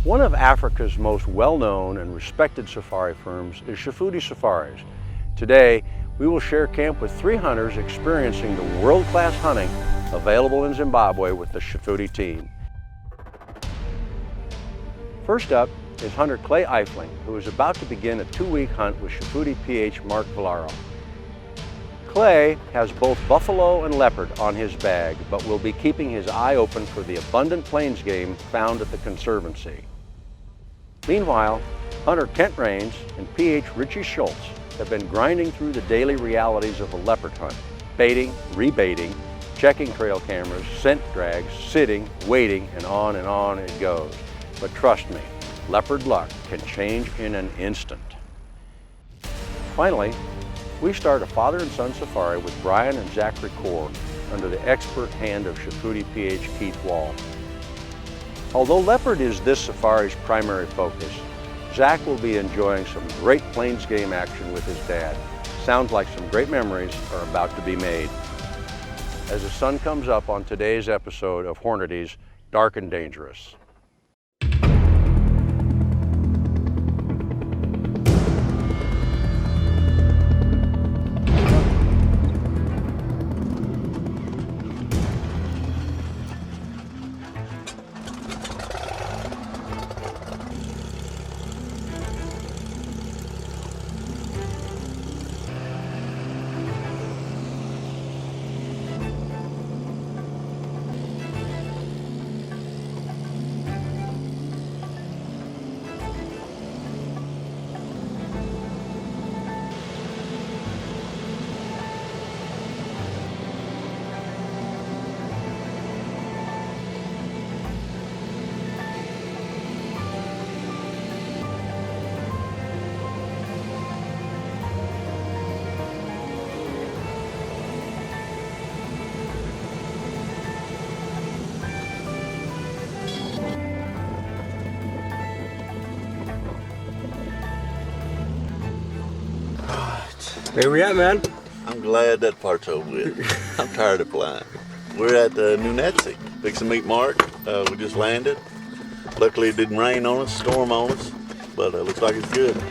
One of Africa's most well-known and respected safari firms is Schultz Safaris. Today, we will share camp with 3 hunters experiencing the world-class hunting available in Zimbabwe with the Schultz team. First up is hunter Clay Eifling, who is about to begin a 2-week hunt with Schultz PH Mark Vallaro. Clay has both buffalo and leopard on his bag, but will be keeping his eye open for the abundant plains game found at the Conservancy. Meanwhile, hunter Kent Rains and PH Richie Schultz have been grinding through the daily realities of a leopard hunt, baiting, rebaiting, checking trail cameras, scent drags, sitting, waiting, and on it goes. But trust me, leopard luck can change in an instant. Finally, we start a father and son safari with Bryan and Zachary Corr under the expert hand of Schultz PH Keith Wall. Although leopard is this safari's primary focus, Zach will be enjoying some great plains game action with his dad. Sounds like some great memories are about to be made. As the sun comes up on today's episode of Hornady's Dark and Dangerous. Where we at, man? I'm glad that part's over with. I'm tired of flying. We're at Nuanetsi, fixing to meet Mark. We just landed. Luckily it didn't rain on us, storm on us, but it looks like it's good.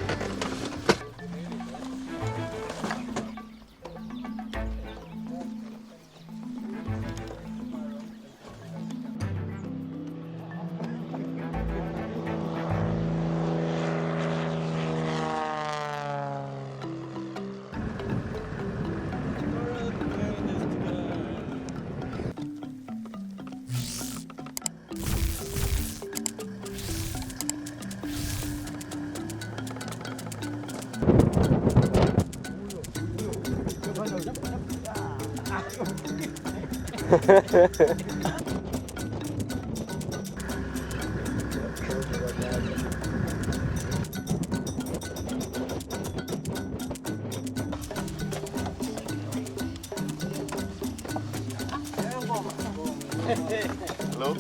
Hello?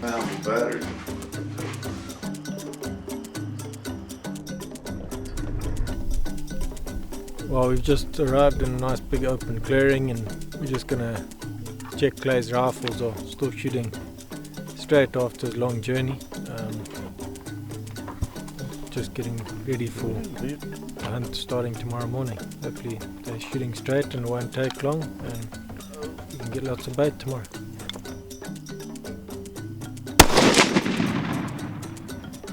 Found the battery. Well, we've just arrived in a nice big open clearing and we're just gonna check Clay's rifles or still shooting straight after his long journey. Just getting ready for the hunt starting tomorrow morning. Hopefully they're shooting straight and it won't take long and we can get lots of bait tomorrow.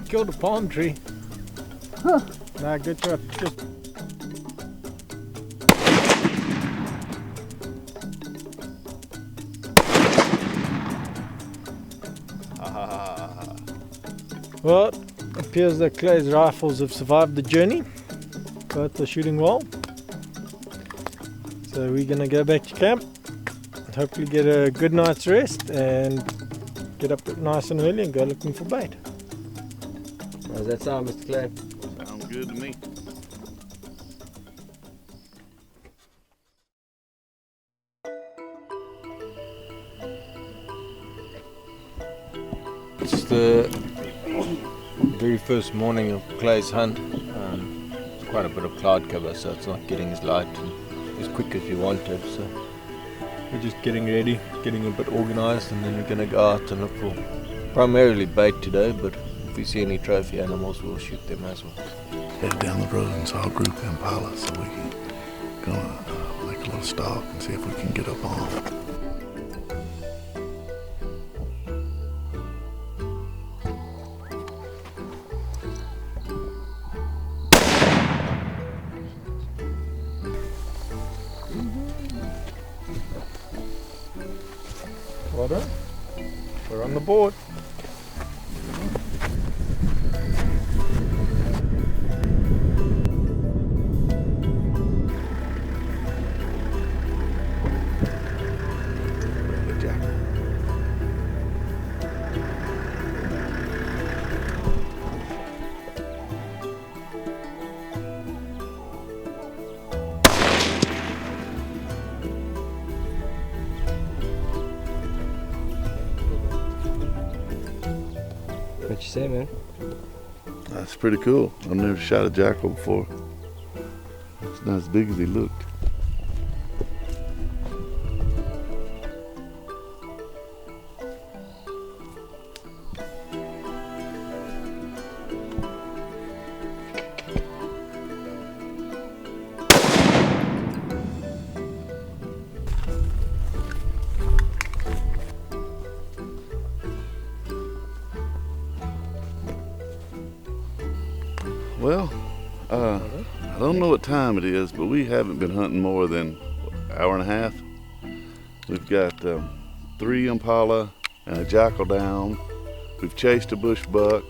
Killed a palm tree. Huh. Nah, good shot. Just well, it appears that Clay's rifles have survived the journey. Both are shooting well. So we're going to go back to camp, hopefully get a good night's rest and get up nice and early and go looking for bait. How's that sound, Mr. Clay? Sounds good to me. It's the very first morning of Clay's hunt. quite a bit of cloud cover, so it's not getting as light and as quick as you wanted. So we're just getting ready, getting a bit organised, and then we're going to go out and look for primarily bait today, but if we see any trophy animals, we'll shoot them as well. Headed down the road and saw a group of impala, so we can gonna make a little stalk and see if we can get up on them. Well done. We're on the board. What you say, man? That's pretty cool. I've never shot a jackal before. It's not as big as he looked. Well, I don't know what time it is, but we haven't been hunting more than an hour and a half. We've got 3 impala and a jackal down. We've chased a bush buck,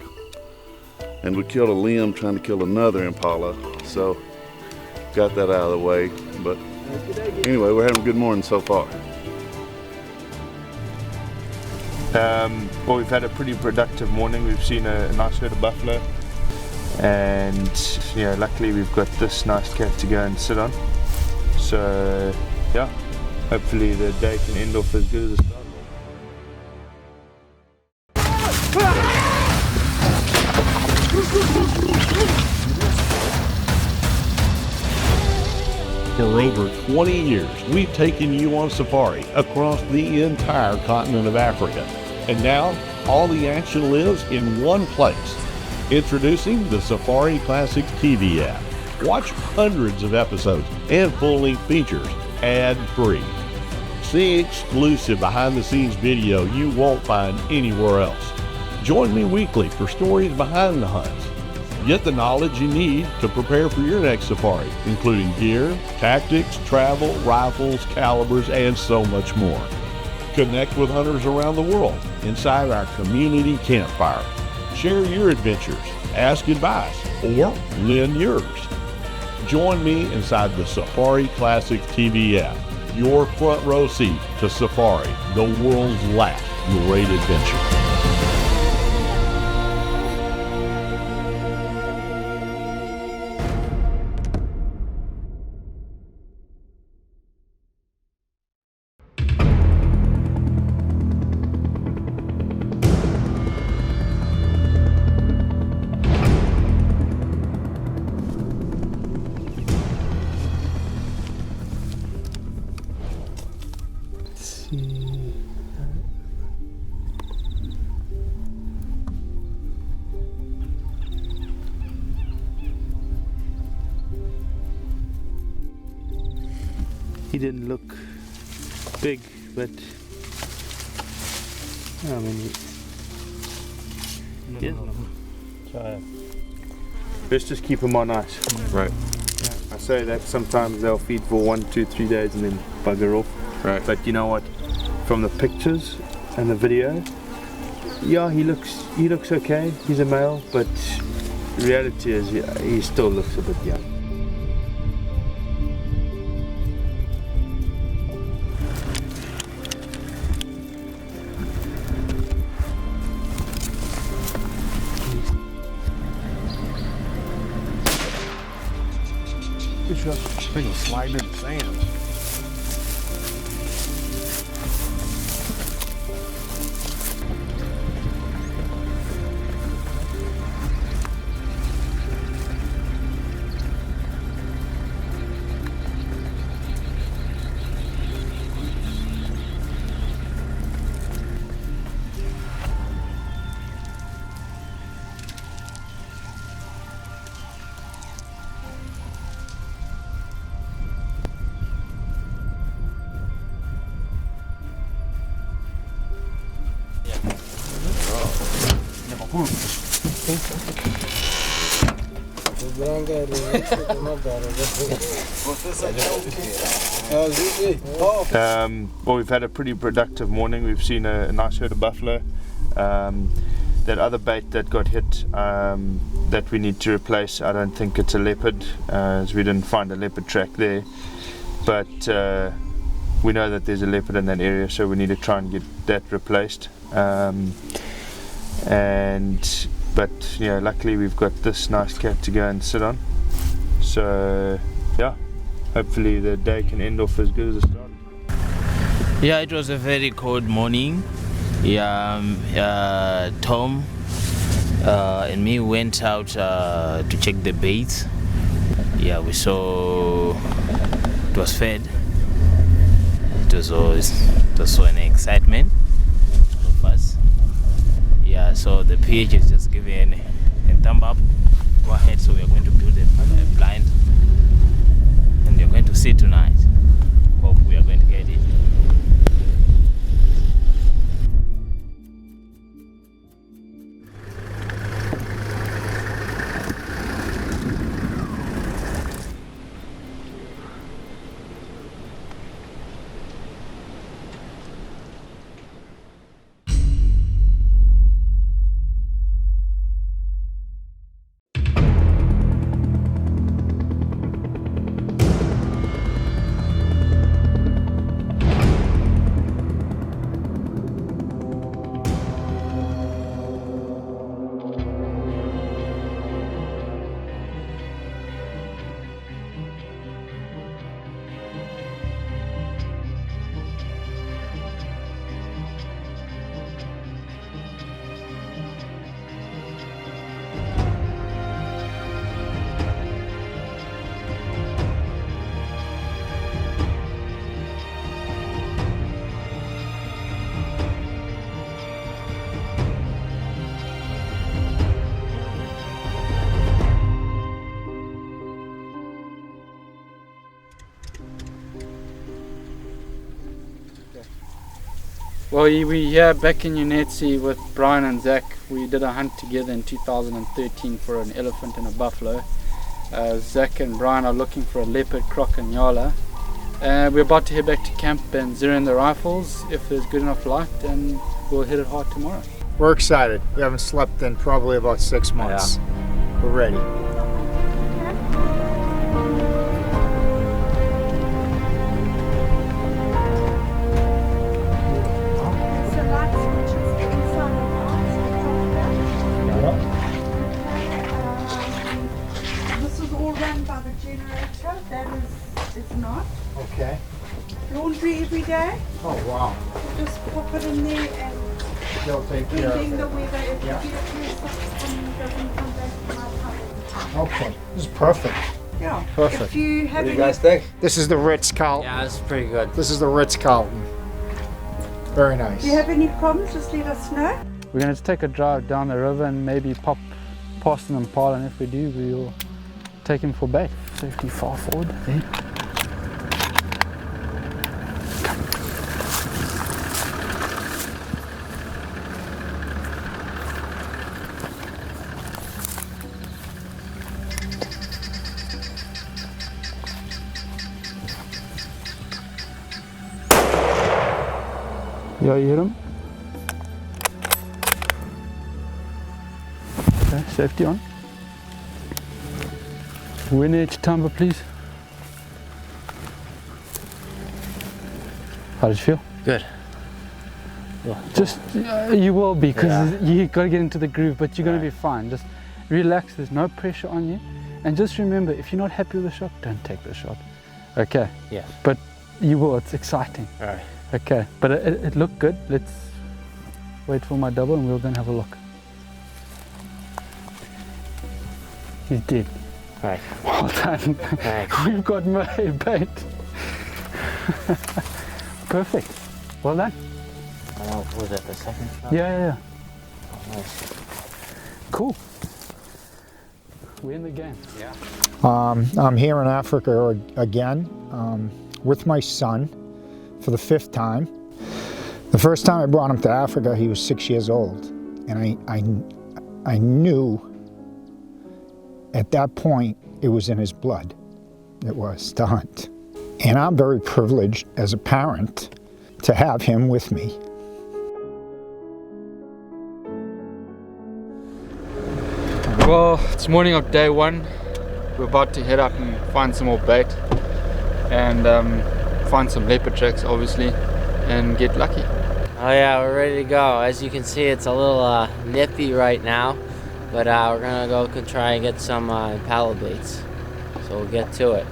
and we killed a limb trying to kill another impala. So, got that out of the way. But anyway, we're having a good morning so far. Well, we've had a pretty productive morning. We've seen a nice herd of buffalo, and yeah, luckily we've got this nice cat to go and sit on. So yeah, hopefully the day can end off as good as it started. For over 20 years, we've taken you on safari across the entire continent of Africa. And now, all the action lives in one place. Introducing the Safari Classic TV app. Watch hundreds of episodes and full-length features ad-free. See exclusive behind-the-scenes video you won't find anywhere else. Join me weekly for stories behind the hunts. Get the knowledge you need to prepare for your next safari, including gear, tactics, travel, rifles, calibers, and so much more. Connect with hunters around the world inside our community campfire. Share your adventures, ask advice, or lend yours. Join me inside the Safari Classic TV app, your front row seat to safari, the world's last great adventure. He didn't look big, but I mean, let's just keep him on ice. Right. Yeah, I say that sometimes they'll feed for 1, 2, 3 days and then bugger off. Right. But you know what? From the pictures and the video, yeah, he looks okay. He's a male, but the reality is he still looks a bit young. Thing was sliding in the sand. Well, we've had a pretty productive morning. We've seen a nice herd of buffalo. That other bait that got hit that we need to replace, I don't think it's a leopard, as we didn't find a leopard track there. But we know that there's a leopard in that area, so we need to try and get that replaced. But yeah, luckily we've got this nice cat to go and sit on. So yeah, hopefully the day can end off as good as it started. Yeah, it was a very cold morning. Yeah, Tom and me went out to check the bait. Yeah, we saw it was fed. It was so an excitement of us. Yeah, so the PH is just giving a thumb up. Go ahead, so we are going to build a blind and we are going to see tonight. Hope we are going to get it. Well, we here back in Nuanetsi with Bryan and Zach. We did a hunt together in 2013 for an elephant and a buffalo. Zach and Bryan are looking for a leopard, croc and yala. We're about to head back to camp and zero in the rifles if there's good enough light, and we'll hit it hard tomorrow. We're excited. We haven't slept in probably about 6 months. Yeah. We're ready. Okay. Laundry every day. Oh wow. So just pop it in there and they'll take care of it. the weather if Yeah. you get it doesn't come back to my house. Okay. This is perfect. Yeah. Perfect. If you have What do you guys think? This is the Ritz-Carlton. Yeah, it's pretty good. This is the Ritz-Carlton. Very nice. If you have any problems, just let us know. We're going to take a drive down the river and maybe pop past an impala, and if we do, we'll take him for bait. Safety far forward there. Yeah, you hit him. Okay, safety on. Win edge timber, please. How does it feel? Good. Just, you will be, because you got to get into the groove, but you're going to be fine. Just relax, there's no pressure on you. And just remember, if you're not happy with the shot, don't take the shot. Okay? Yeah. But you will, it's exciting. All right. Okay, but it looked good. Let's wait for my double and we'll go and have a look. He's dead. Right. Well done. Right. We've got my bait. Perfect. Well done. Was that the second shot? Yeah. Oh, nice. Cool. We're in the game. Yeah. I'm here in Africa again with my son for the 5th time. The first time I brought him to Africa, he was 6 years old, and I knew at that point it was in his blood. It was to hunt. And I'm very privileged as a parent to have him with me. Well, it's morning of day one. We're about to head up and find some more bait and find some leopard tracks, obviously, and get lucky. Oh yeah, we're ready to go. As you can see, it's a little nippy right now, but we're gonna go try and get some paddle baits. So we'll get to it.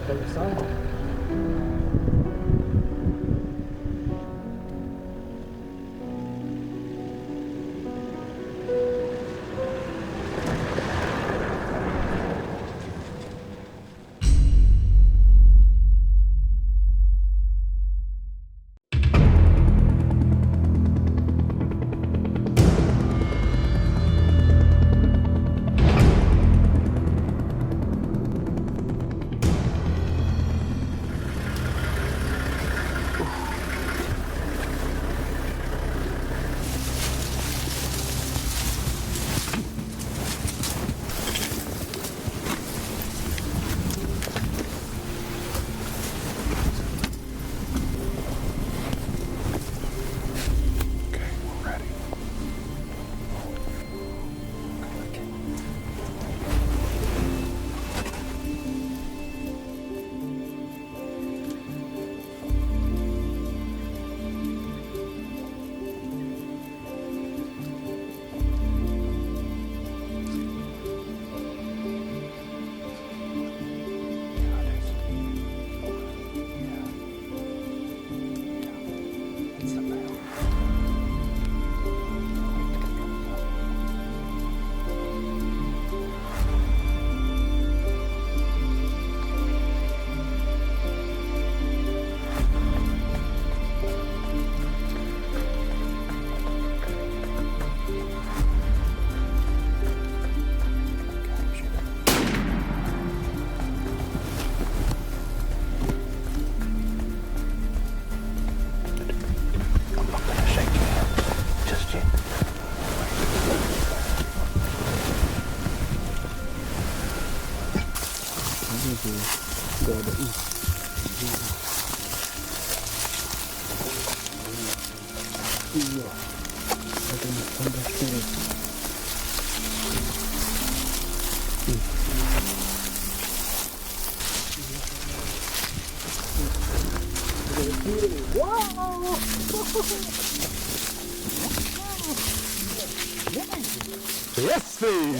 Yes, please.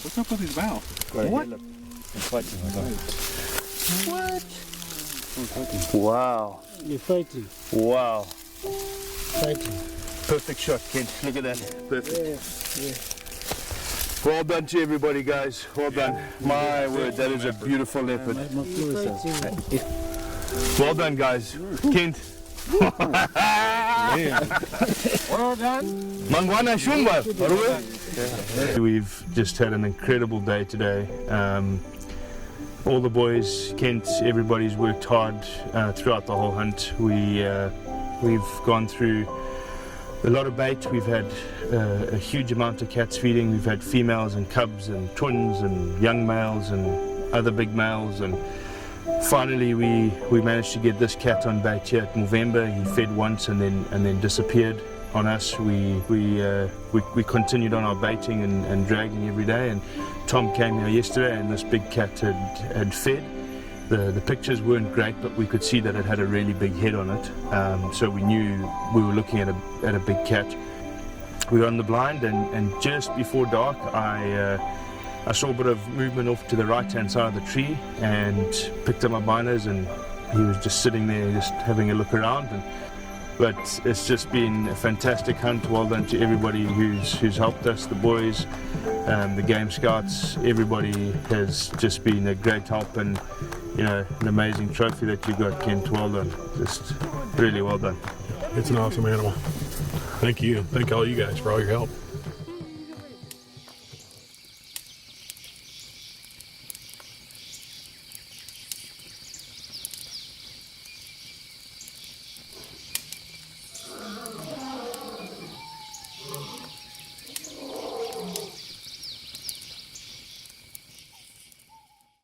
What's up with his mouth? What? What? Wow. You're fighting. Wow. Fighting. Perfect shot, Kent. Look at that. Perfect. Well done to everybody, guys. Well done. My word, that is a beautiful leopard. Well done, guys. Kent. Well done. Mangwana Shumba. We've just had an incredible day today. All the boys, Kent, everybody's worked hard throughout the whole hunt. We've gone through a lot of bait. We've had a huge amount of cats feeding. We've had females and cubs and twins and young males and other big males, and finally we managed to get this cat on bait here at November. He fed once and then disappeared on us. We continued on our baiting and dragging every day, and Tom came here yesterday and this big cat had fed. The pictures weren't great, but we could see that it had a really big head on it, so we knew we were looking at a big cat. We were on the blind, and just before dark I saw a bit of movement off to the right hand side of the tree and picked up my binos, and he was just sitting there just having a look around. But it's just been a fantastic hunt. Well done to everybody who's helped us, the boys, the game scouts. Everybody has just been a great help, and an amazing trophy that you got, Kent. Well done. Just really well done. It's an awesome animal. Thank you. Thank all you guys for all your help.